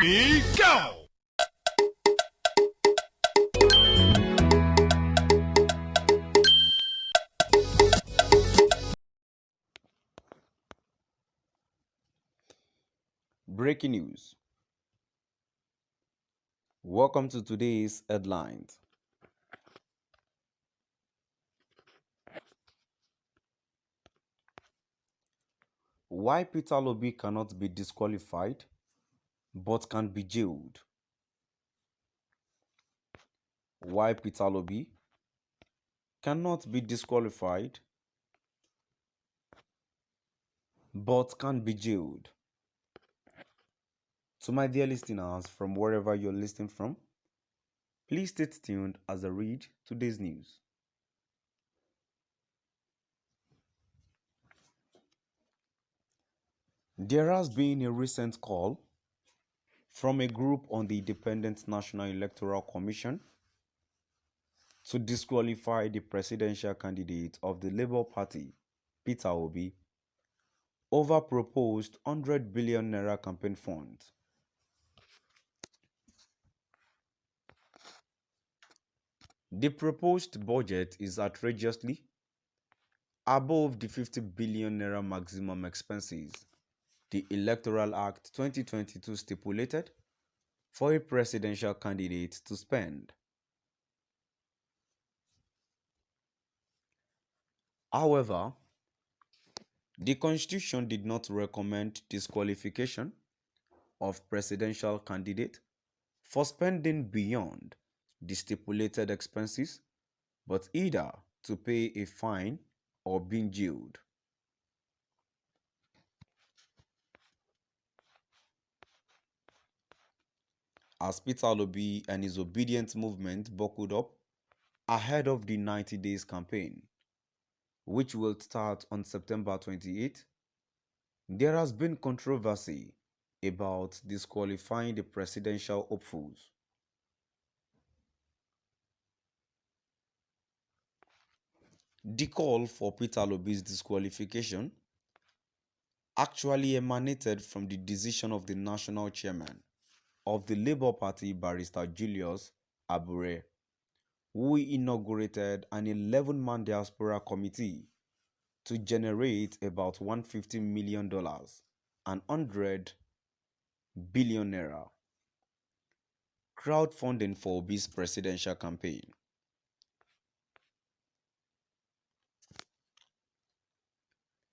Ready, go! Breaking news. Welcome to today's headlines. Why Peter Obi cannot be disqualified but can be jailed. Why Peter Obi cannot be disqualified but can be jailed. To my dear listeners from wherever you're listening from, please stay tuned as I read today's news. There has been a recent call from a group on the Independent National Electoral Commission to disqualify the presidential candidate of the Labour Party, Peter Obi, over proposed 100 billion naira campaign funds. The proposed budget is outrageously above the 50 billion naira maximum expenses the Electoral Act 2022 stipulated for a presidential candidate to spend. However, the Constitution did not recommend disqualification of presidential candidate for spending beyond the stipulated expenses, but either to pay a fine or being jailed. As Peter Obi and his obedient movement buckled up ahead of the 90 days campaign, which will start on September 28, there has been controversy about disqualifying the presidential hopefuls. The call for Peter Obi's disqualification actually emanated from the decision of the national chairman of the Labour Party, Barrister Julius Abure, who inaugurated an 11-man diaspora committee to generate about $150 million and 100 billion naira crowdfunding for Obi's presidential campaign.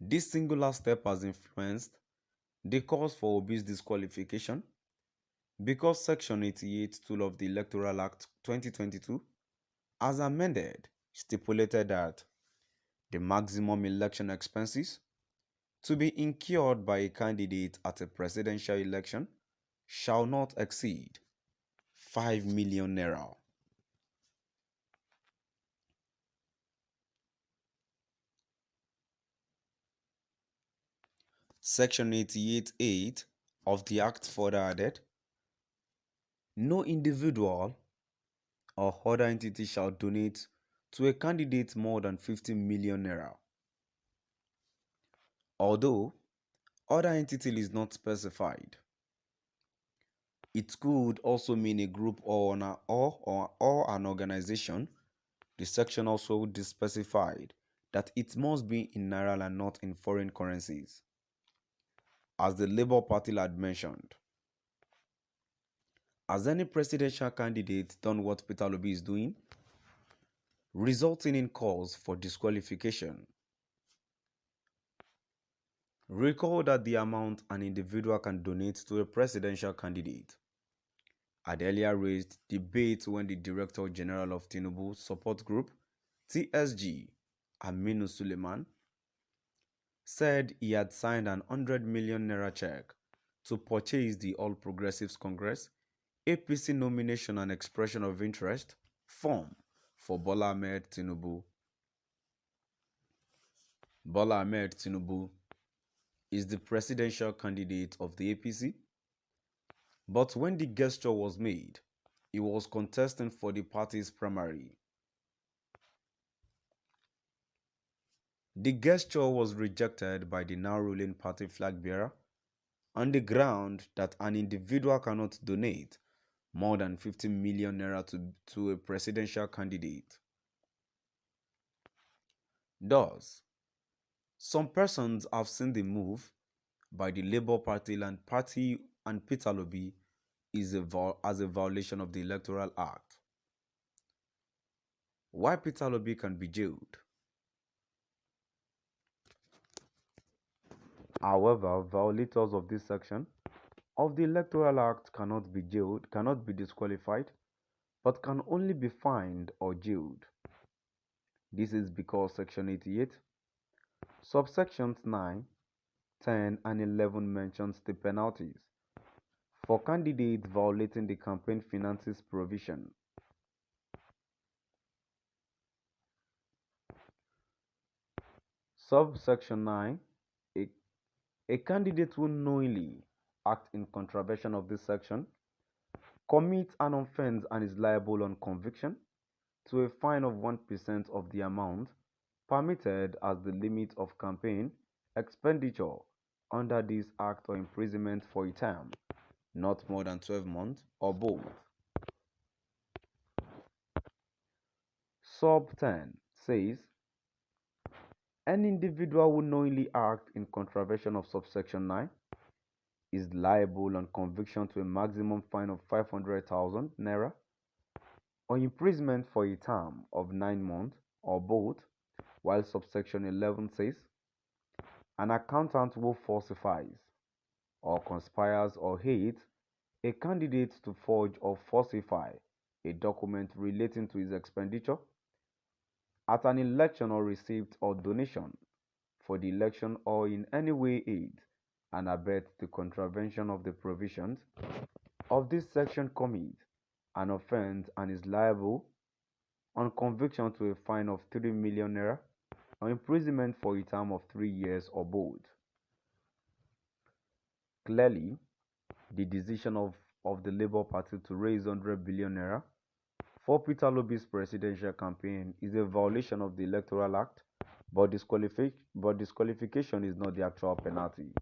This singular step has influenced the calls for Obi's disqualification because Section 88(2) of the Electoral Act 2022, as amended, stipulated that the maximum election expenses to be incurred by a candidate at a presidential election shall not exceed 5 million naira. Section 88(8) of the Act further added, no individual or other entity shall donate to a candidate more than 50 million naira. Although other entity is not specified, it could also mean a group or an organization. The section also specified that it must be in naira and not in foreign currencies. As the Labour Party had mentioned, has any presidential candidate done what Peter Obi is doing, resulting in calls for disqualification? Recall that the amount an individual can donate to a presidential candidate had earlier raised debate when the Director General of Tinubu Support Group, TSG, Aminu Suleiman, said he had signed an 100 million naira check to purchase the All Progressives Congress APC nomination and expression of interest form for Bola Ahmed Tinubu. Bola Ahmed Tinubu is the presidential candidate of the APC, but when the gesture was made, he was contesting for the party's primary. The gesture was rejected by the now ruling party flag bearer, on the ground that an individual cannot donate more than 50 million naira to a presidential candidate. Thus, some persons have seen the move by the Labour Party and Peter Obi as a violation of the Electoral Act. Why Peter Obi can be jailed? However, violators of this section of the Electoral Act cannot be jailed, cannot be disqualified, but can only be fined or jailed. This is because Section 88, subsections 9, 10, and 11 mentions the penalties for candidates violating the campaign finances provision. Subsection 9, a candidate who knowingly act in contravention of this section commits an offense and is liable on conviction to a fine of 1% of the amount permitted as the limit of campaign expenditure under this act, or imprisonment for a term not more than 12 months or both. Sub 10 says an individual who knowingly act in contravention of subsection 9 is liable on conviction to a maximum fine of 500,000 naira or imprisonment for a term of 9 months or both, while subsection 11 says an accountant who falsifies or conspires or aids a candidate to forge or falsify a document relating to his expenditure at an election or receipt or donation for the election, or in any way aid and abet the contravention of the provisions of this section, commits an offense and is liable on conviction to a fine of 3 million naira or imprisonment for a term of 3 years or both. Clearly, the decision of the Labour Party to raise 100 billion naira for Peter Obi's presidential campaign is a violation of the Electoral Act, but disqualification is not the actual penalty.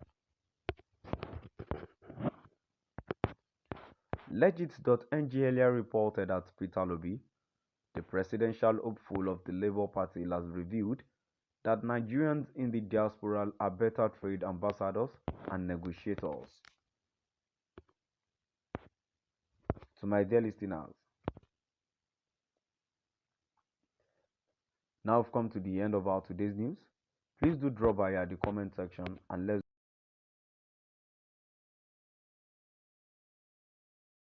Legit.ng earlier reported that Peter Obi, the presidential hopeful of the Labour Party, has revealed that Nigerians in the diaspora are better trade ambassadors and negotiators. To my dear listeners, now we've come to the end of our today's news. Please do drop by at the comment section and let's